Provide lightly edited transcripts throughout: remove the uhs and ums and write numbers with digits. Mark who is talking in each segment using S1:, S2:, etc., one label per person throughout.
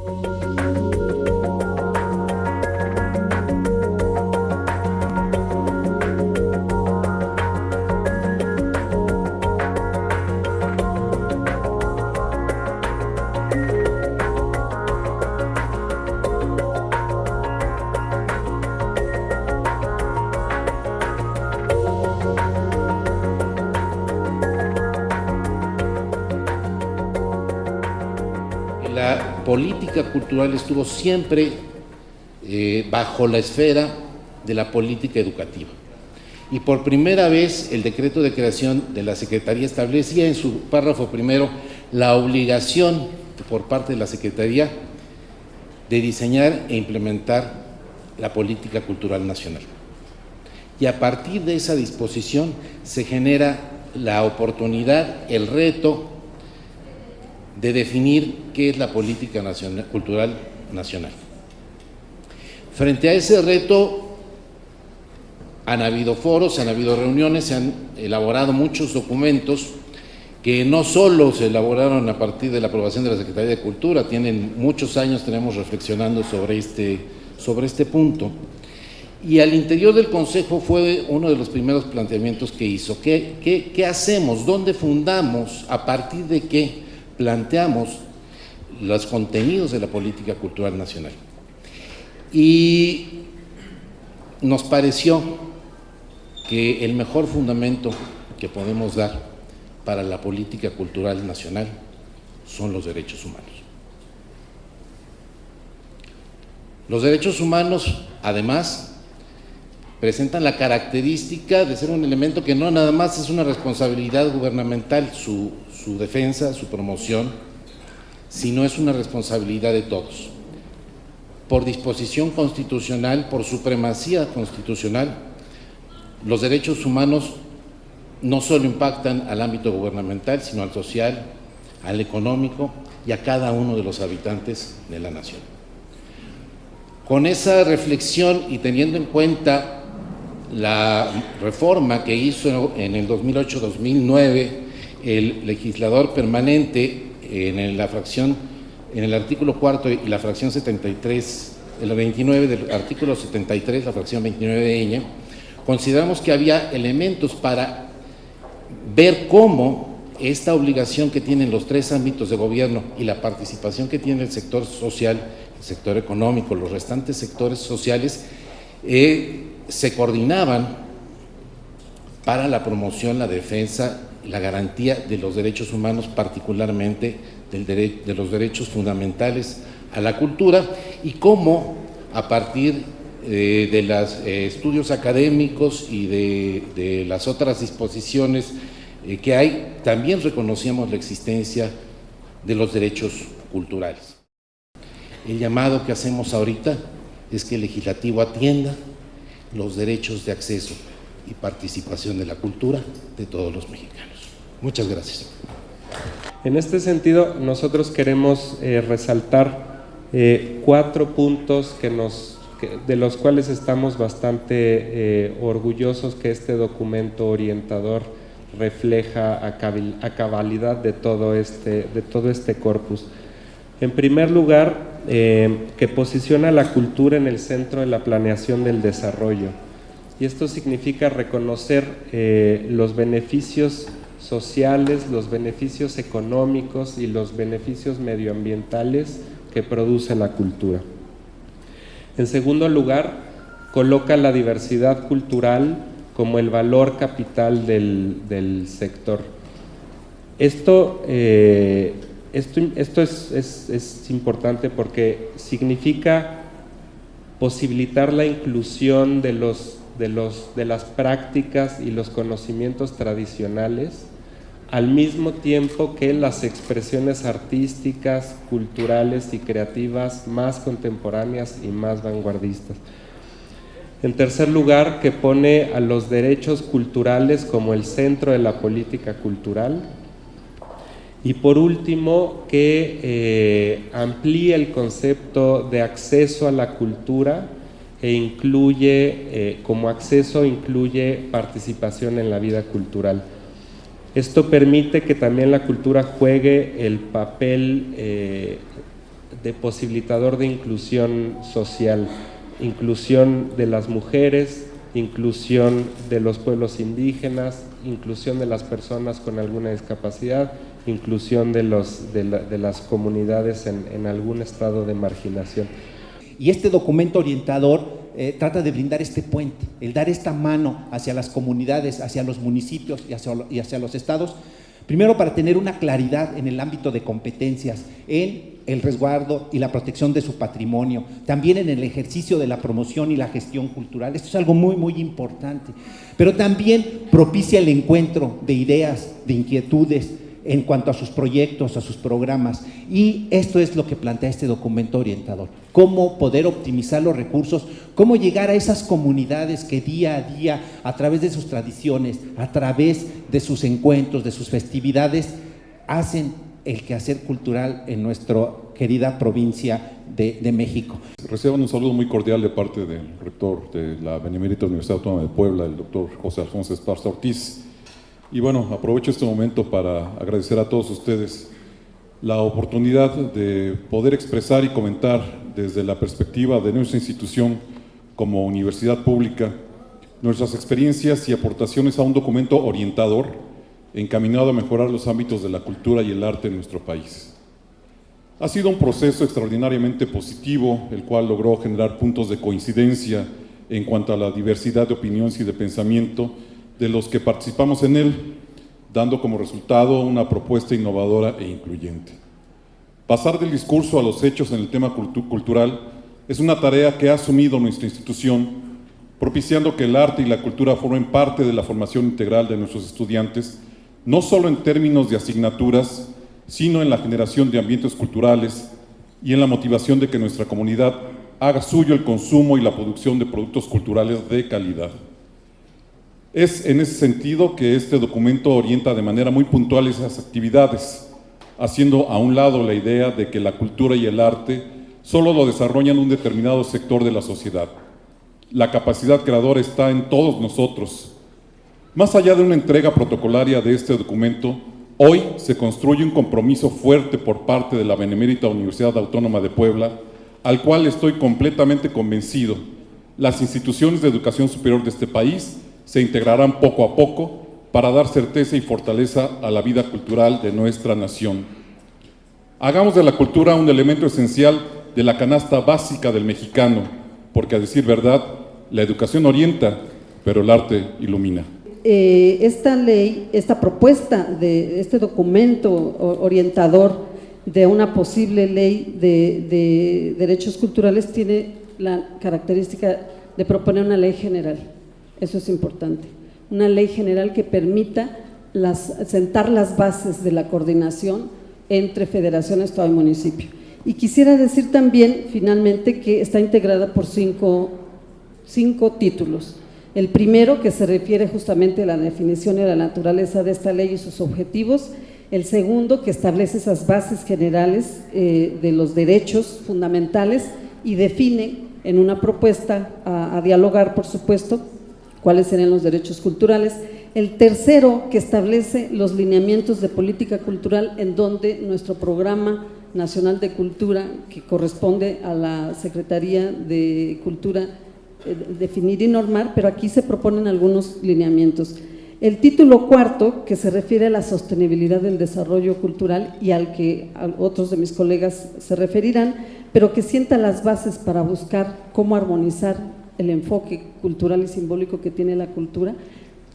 S1: La política cultural estuvo siempre bajo la esfera de la política educativa. Y por primera vez el decreto de creación de la Secretaría establecía en su párrafo primero la obligación por parte de la Secretaría de diseñar e implementar la política cultural nacional. Y a partir de esa disposición se genera la oportunidad, el reto de definir qué es la política cultural nacional. Frente a ese reto han habido foros, han habido reuniones, se han elaborado muchos documentos que no solo se elaboraron a partir de la aprobación de la Secretaría de Cultura, tienen muchos años, tenemos reflexionando sobre este punto. Y al interior del Consejo fue uno de los primeros planteamientos que hizo. ¿Qué hacemos? ¿Dónde fundamos? ¿A partir de qué planteamos los contenidos de la política cultural nacional? Y nos pareció que el mejor fundamento que podemos dar para la política cultural nacional son los derechos humanos. Los derechos humanos, además, presentan la característica de ser un elemento que no nada más es una responsabilidad gubernamental, su defensa, su promoción, sino es una responsabilidad de todos. Por disposición constitucional, por supremacía constitucional, los derechos humanos no solo impactan al ámbito gubernamental, sino al social, al económico y a cada uno de los habitantes de la nación. Con esa reflexión y teniendo en cuenta la reforma que hizo en el 2008-2009 el legislador permanente en el artículo 4 y la fracción 73, el 29 del artículo 73, la fracción 29ñ, consideramos que había elementos para ver cómo esta obligación que tienen los tres ámbitos de gobierno y la participación que tiene el sector social, el sector económico, los restantes sectores sociales, se coordinaban para la promoción, la defensa, la garantía de los derechos humanos, particularmente de los derechos fundamentales a la cultura, y cómo a partir de los estudios académicos y de las otras disposiciones que hay, también reconocíamos la existencia de los derechos culturales. El llamado que hacemos ahorita es que el legislativo atienda los derechos de acceso y participación de la cultura de todos los mexicanos. Muchas gracias.
S2: En este sentido, nosotros queremos resaltar 4 puntos de los cuales estamos bastante orgullosos que este documento orientador refleja a cabalidad de todo este corpus. En primer lugar, que posiciona la cultura en el centro de la planeación del desarrollo. Y esto significa reconocer los beneficios sociales, los beneficios económicos y los beneficios medioambientales que produce la cultura. En segundo lugar, coloca la diversidad cultural como el valor capital del sector. Esto es importante porque significa posibilitar la inclusión de las prácticas y los conocimientos tradicionales, al mismo tiempo que las expresiones artísticas, culturales y creativas más contemporáneas y más vanguardistas. En tercer lugar, que pone a los derechos culturales como el centro de la política cultural. Y por último, que amplía el concepto de acceso a la cultura e incluye, como acceso, incluye participación en la vida cultural. Esto permite que también la cultura juegue el papel de posibilitador de inclusión social, inclusión de las mujeres, inclusión de los pueblos indígenas, inclusión de las personas con alguna discapacidad, inclusión de las comunidades en algún estado de marginación.
S3: Y este documento orientador trata de brindar este puente, el dar esta mano hacia las comunidades, hacia los municipios y hacia los estados, primero para tener una claridad en el ámbito de competencias, en el resguardo y la protección de su patrimonio, también en el ejercicio de la promoción y la gestión cultural. Esto es algo muy, muy importante, pero también propicia el encuentro de ideas, de inquietudes, en cuanto a sus proyectos, a sus programas, y esto es lo que plantea este documento orientador: cómo poder optimizar los recursos, cómo llegar a esas comunidades que día a día, a través de sus tradiciones, a través de sus encuentros, de sus festividades, hacen el quehacer cultural en nuestra querida provincia de México.
S4: Reciban un saludo muy cordial de parte del rector de la Benemérita Universidad Autónoma de Puebla, el doctor José Alfonso Esparza Ortiz. Y bueno, aprovecho este momento para agradecer a todos ustedes la oportunidad de poder expresar y comentar desde la perspectiva de nuestra institución como universidad pública nuestras experiencias y aportaciones a un documento orientador encaminado a mejorar los ámbitos de la cultura y el arte en nuestro país. Ha sido un proceso extraordinariamente positivo, el cual logró generar puntos de coincidencia en cuanto a la diversidad de opiniones y de pensamiento de los que participamos en él, dando como resultado una propuesta innovadora e incluyente. Pasar del discurso a los hechos en el tema cultural es una tarea que ha asumido nuestra institución, propiciando que el arte y la cultura formen parte de la formación integral de nuestros estudiantes, no solo en términos de asignaturas, sino en la generación de ambientes culturales y en la motivación de que nuestra comunidad haga suyo el consumo y la producción de productos culturales de calidad. Es en ese sentido que este documento orienta de manera muy puntual esas actividades, haciendo a un lado la idea de que la cultura y el arte solo lo desarrollan un determinado sector de la sociedad. La capacidad creadora está en todos nosotros. Más allá de una entrega protocolaria de este documento, hoy se construye un compromiso fuerte por parte de la Benemérita Universidad Autónoma de Puebla, al cual estoy completamente convencido. Las instituciones de educación superior de este país se integrarán poco a poco para dar certeza y fortaleza a la vida cultural de nuestra nación. Hagamos de la cultura un elemento esencial de la canasta básica del mexicano, porque a decir verdad, la educación orienta, pero el arte ilumina.
S5: Esta ley, esta propuesta de este documento orientador de una posible ley de derechos culturales tiene la característica de proponer una ley general. Eso es importante, una ley general que permita sentar las bases de la coordinación entre federación, estado y municipio. Y quisiera decir también, finalmente, que está integrada por cinco títulos. El primero, que se refiere justamente a la definición y a la naturaleza de esta ley y sus objetivos. El segundo, que establece esas bases generales de los derechos fundamentales y define en una propuesta a dialogar, por supuesto, cuáles serían los derechos culturales. El tercero, que establece los lineamientos de política cultural, en donde nuestro Programa Nacional de Cultura, que corresponde a la Secretaría de Cultura, definir y normar, pero aquí se proponen algunos lineamientos. El título cuarto, que se refiere a la sostenibilidad del desarrollo cultural y al que otros de mis colegas se referirán, pero que sienta las bases para buscar cómo armonizar el enfoque cultural y simbólico que tiene la cultura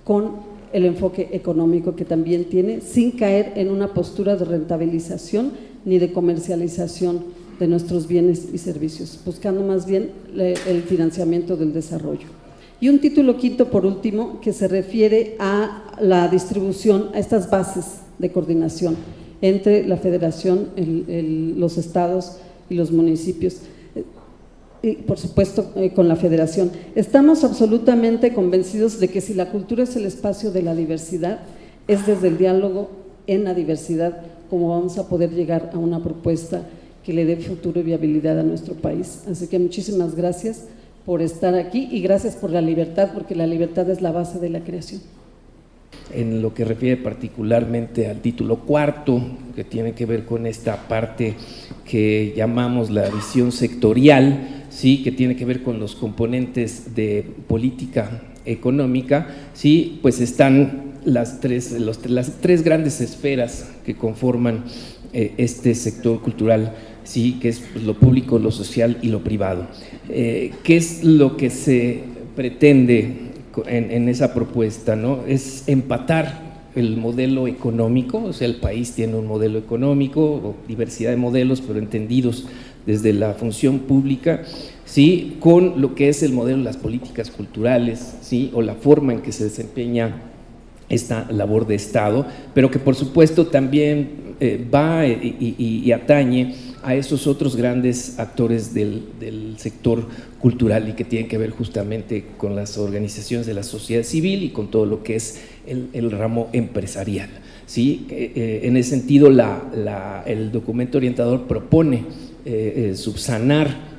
S5: con el enfoque económico que también tiene, sin caer en una postura de rentabilización ni de comercialización de nuestros bienes y servicios, buscando más bien el financiamiento del desarrollo. Y un título quinto, por último, que se refiere a la distribución, a estas bases de coordinación entre la federación, los estados y los municipios, y por supuesto con la federación. Estamos absolutamente convencidos de que si la cultura es el espacio de la diversidad, es desde el diálogo en la diversidad como vamos a poder llegar a una propuesta que le dé futuro y viabilidad a nuestro país. Así que muchísimas gracias por estar aquí y gracias por la libertad, porque la libertad es la base de la creación.
S6: en lo que refiere particularmente al título cuarto, que tiene que ver con esta parte que llamamos la visión sectorial, ¿sí? Que tiene que ver con los componentes de política económica, ¿sí? Pues están las tres grandes esferas que conforman este sector cultural, sí, que es lo público, lo social y lo privado. ¿Qué es lo que se pretende en esa propuesta, ¿no? Es empatar el modelo económico, o sea, el país tiene un modelo económico, o diversidad de modelos, pero entendidos desde la función pública, ¿sí? Con lo que es el modelo de las políticas culturales, ¿sí? O la forma en que se desempeña esta labor de Estado, pero que por supuesto también va y atañe a esos otros grandes actores del sector cultural y que tienen que ver justamente con las organizaciones de la sociedad civil y con todo lo que es el ramo empresarial, ¿sí? En ese sentido, el documento orientador propone subsanar,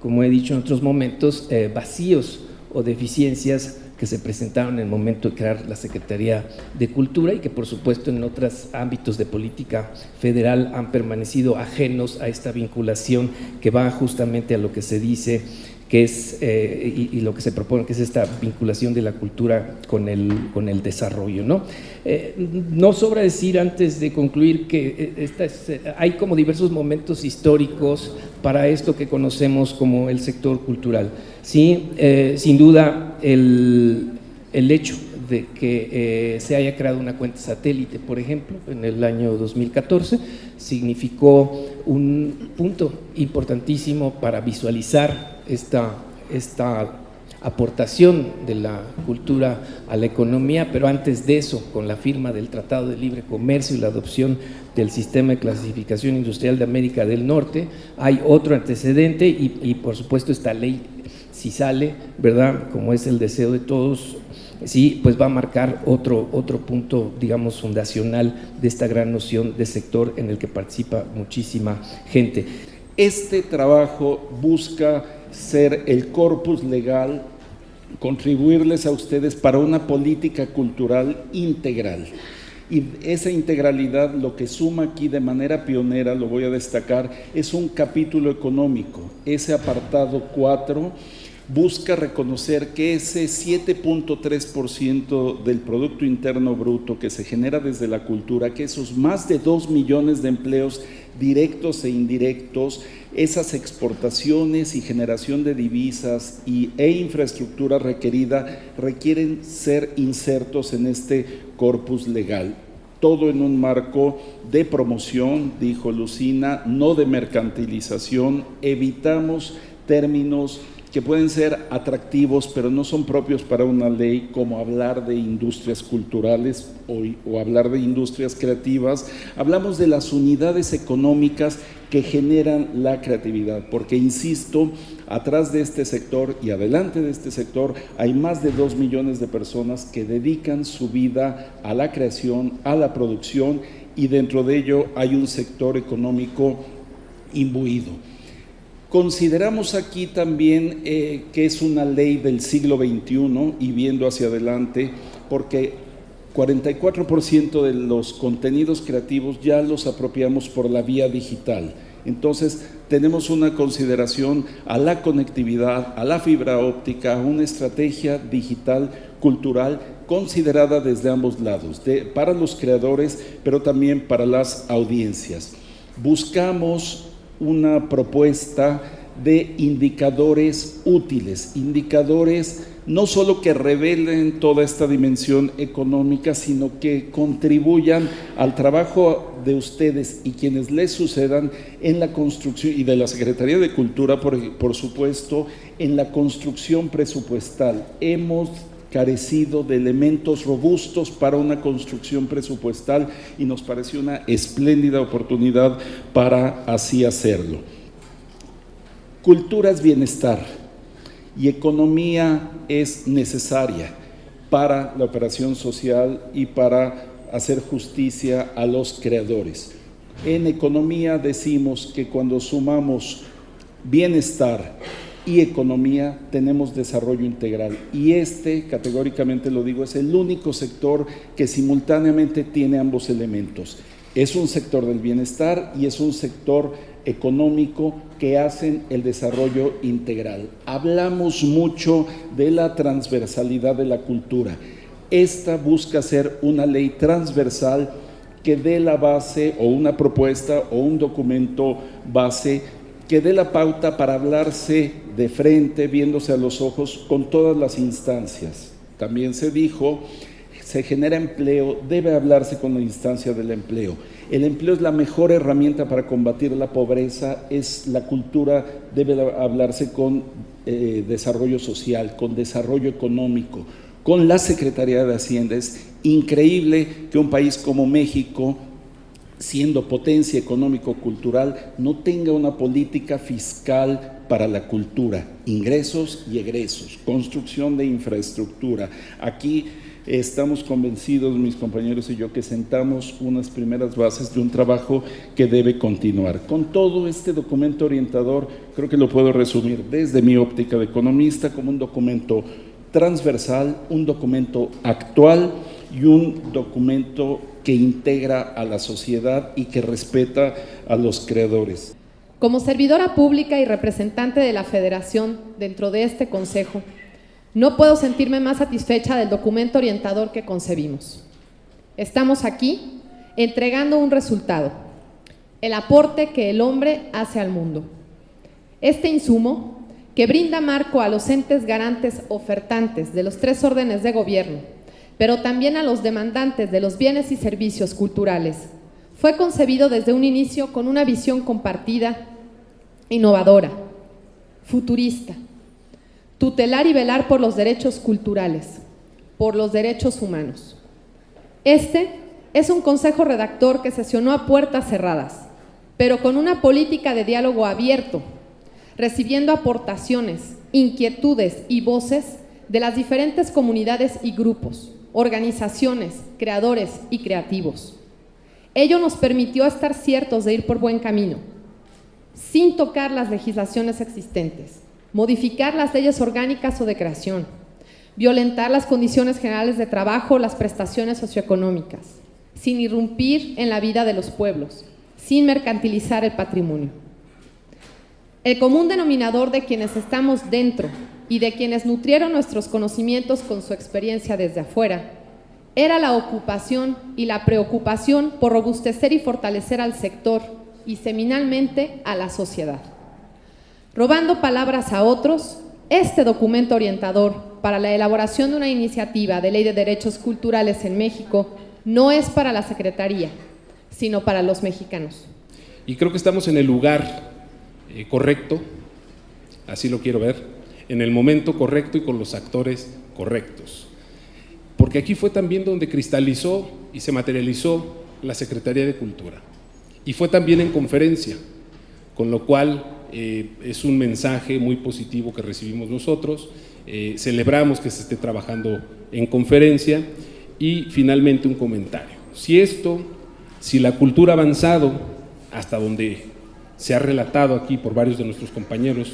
S6: como he dicho en otros momentos, vacíos o deficiencias que se presentaron en el momento de crear la Secretaría de Cultura y que por supuesto en otros ámbitos de política federal han permanecido ajenos a esta vinculación que va justamente a lo que se dice que es, y lo que se propone, que es esta vinculación de la cultura con el desarrollo, ¿no? No sobra decir, antes de concluir, que hay como diversos momentos históricos para esto que conocemos como el sector cultural, ¿sí? Sin duda, el hecho de que se haya creado una cuenta satélite, por ejemplo, en el año 2014, significó un punto importantísimo para visualizar esta aportación de la cultura a la economía, pero antes de eso, con la firma del Tratado de Libre Comercio y la adopción del Sistema de Clasificación Industrial de América del Norte, hay otro antecedente y por supuesto esta ley, si sale, ¿verdad?, como es el deseo de todos, sí, pues va a marcar otro punto, digamos, fundacional de esta gran noción de sector en el que participa muchísima gente.
S7: Este trabajo busca ser el corpus legal, contribuirles a ustedes para una política cultural integral. Y esa integralidad, lo que suma aquí de manera pionera, lo voy a destacar, es un capítulo económico. Ese apartado 4 busca reconocer que ese 7.3% del Producto Interno Bruto que se genera desde la cultura, que esos más de 2 millones de empleos directos e indirectos, esas exportaciones y generación de divisas e infraestructura requerida requieren ser insertos en este corpus legal. Todo en un marco de promoción, dijo Lucina, no de mercantilización. Evitamos términos que pueden ser atractivos, pero no son propios para una ley, como hablar de industrias culturales o hablar de industrias creativas. Hablamos de las unidades económicas que generan la creatividad, porque, insisto, atrás de este sector y adelante de este sector hay más de 2 millones de personas que dedican su vida a la creación, a la producción, y dentro de ello hay un sector económico imbuido. Consideramos aquí también que es una ley del siglo XXI y viendo hacia adelante, porque 44% de los contenidos creativos ya los apropiamos por la vía digital. Entonces, tenemos una consideración a la conectividad, a la fibra óptica, a una estrategia digital cultural considerada desde ambos lados, para los creadores, pero también para las audiencias. Buscamos una propuesta de indicadores útiles, indicadores no solo que revelen toda esta dimensión económica, sino que contribuyan al trabajo de ustedes y quienes les sucedan en la construcción, y de la Secretaría de Cultura, por supuesto, en la construcción presupuestal. Hemos carecido de elementos robustos para una construcción presupuestal y nos parece una espléndida oportunidad para así hacerlo. Cultura es bienestar y economía es necesaria para la operación social y para hacer justicia a los creadores. En economía decimos que cuando sumamos bienestar y economía tenemos desarrollo integral. Y categóricamente lo digo, es el único sector que simultáneamente tiene ambos elementos. Es un sector del bienestar y es un sector económico que hacen el desarrollo integral. Hablamos mucho de la transversalidad de la cultura. Esta busca ser una ley transversal que dé la base, o una propuesta o un documento base que dé la pauta para hablarse de frente, viéndose a los ojos con todas las instancias. También se dijo, se genera empleo, debe hablarse con la instancia del empleo. El empleo es la mejor herramienta para combatir la pobreza, es la cultura, debe hablarse con desarrollo social, con desarrollo económico, con la Secretaría de Hacienda. Es increíble que un país como México, siendo potencia económico-cultural, no tenga una política fiscal para la cultura, ingresos y egresos, construcción de infraestructura. Aquí estamos convencidos, mis compañeros y yo, que sentamos unas primeras bases de un trabajo que debe continuar. Con todo este documento orientador, creo que lo puedo resumir desde mi óptica de economista como un documento transversal, un documento actual y un documento que integra a la sociedad y que respeta a los creadores.
S8: Como servidora pública y representante de la Federación dentro de este Consejo, no puedo sentirme más satisfecha del documento orientador que concebimos. Estamos aquí entregando un resultado, el aporte que el hombre hace al mundo. Este insumo, que brinda marco a los entes garantes ofertantes de los 3 órdenes de gobierno, pero también a los demandantes de los bienes y servicios culturales, fue concebido desde un inicio con una visión compartida, innovadora, futurista, tutelar y velar por los derechos culturales, por los derechos humanos. Este es un consejo redactor que sesionó a puertas cerradas, pero con una política de diálogo abierto, recibiendo aportaciones, inquietudes y voces de las diferentes comunidades y grupos, organizaciones, creadores y creativos. Ello nos permitió estar ciertos de ir por buen camino, sin tocar las legislaciones existentes, modificar las leyes orgánicas o de creación, violentar las condiciones generales de trabajo o las prestaciones socioeconómicas, sin irrumpir en la vida de los pueblos, sin mercantilizar el patrimonio. El común denominador de quienes estamos dentro y de quienes nutrieron nuestros conocimientos con su experiencia desde afuera, era la ocupación y la preocupación por robustecer y fortalecer al sector y seminalmente a la sociedad. Robando palabras a otros, este documento orientador para la elaboración de una iniciativa de ley de derechos culturales en México no es para la Secretaría, sino para los mexicanos.
S9: Y creo que estamos en el lugar correcto, así lo quiero ver, en el momento correcto y con los actores correctos. Porque aquí fue también donde cristalizó y se materializó la Secretaría de Cultura. Y fue también en conferencia, con lo cual es un mensaje muy positivo que recibimos nosotros. Celebramos que se esté trabajando en conferencia. Y finalmente un comentario. Si la cultura ha avanzado hasta donde se ha relatado aquí por varios de nuestros compañeros,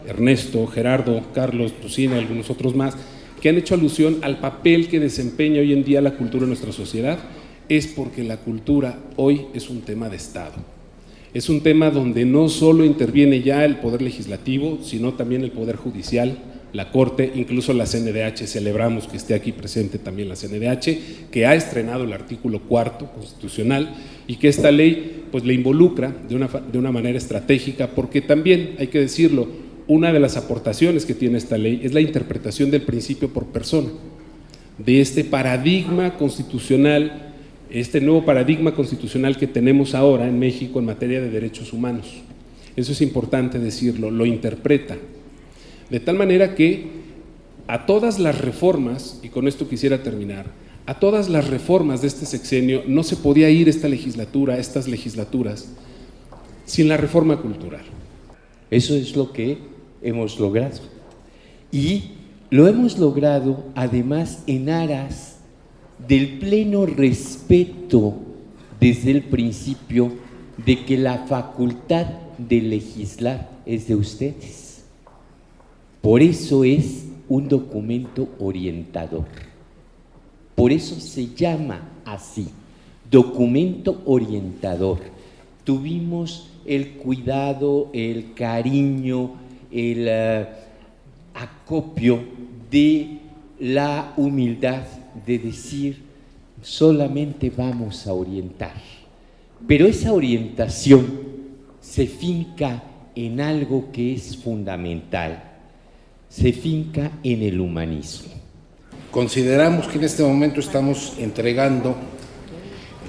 S9: Ernesto, Gerardo, Carlos, Lucina y algunos otros más, que han hecho alusión al papel que desempeña hoy en día la cultura en nuestra sociedad, es porque la cultura hoy es un tema de Estado. Es un tema donde no solo interviene ya el Poder Legislativo, sino también el Poder Judicial, la Corte, incluso la CNDH. Celebramos que esté aquí presente también la CNDH, que ha estrenado el artículo 4 constitucional y que esta ley pues le involucra de una manera estratégica, porque también, hay que decirlo, una de las aportaciones que tiene esta ley es la interpretación del principio por persona, de este paradigma constitucional, este nuevo paradigma constitucional que tenemos ahora en México en materia de derechos humanos. Eso es importante decirlo, lo interpreta. De tal manera que a todas las reformas, y con esto quisiera terminar, a todas las reformas de este sexenio no se podía ir estas legislaturas, sin la reforma cultural.
S10: Eso es lo que hemos logrado. Y lo hemos logrado además en aras del pleno respeto desde el principio de que la facultad de legislar es de ustedes. Por eso es un documento orientador. Por eso se llama así, documento orientador. Tuvimos el cuidado, el cariño, el acopio de la humildad de decir, solamente vamos a orientar. Pero esa orientación se finca en algo que es fundamental, se finca en el humanismo.
S1: Consideramos que en este momento estamos entregando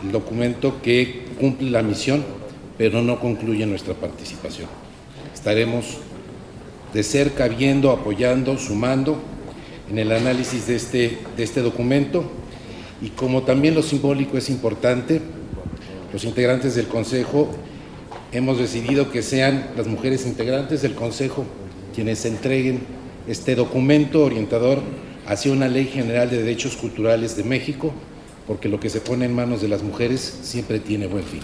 S1: el documento que cumple la misión, pero no concluye nuestra participación. Estaremos de cerca viendo, apoyando, sumando en el análisis de este documento, y como también lo simbólico es importante, los integrantes del Consejo hemos decidido que sean las mujeres integrantes del Consejo quienes entreguen este documento orientador hacia una Ley General de Derechos Culturales de México, porque lo que se pone en manos de las mujeres siempre tiene buen fin.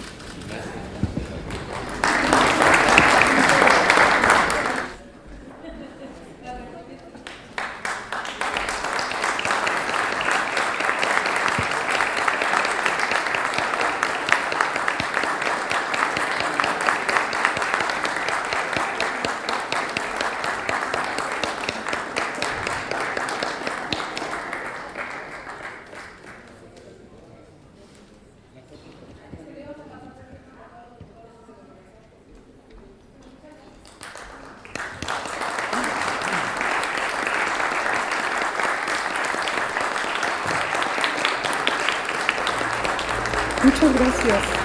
S5: Muchas gracias.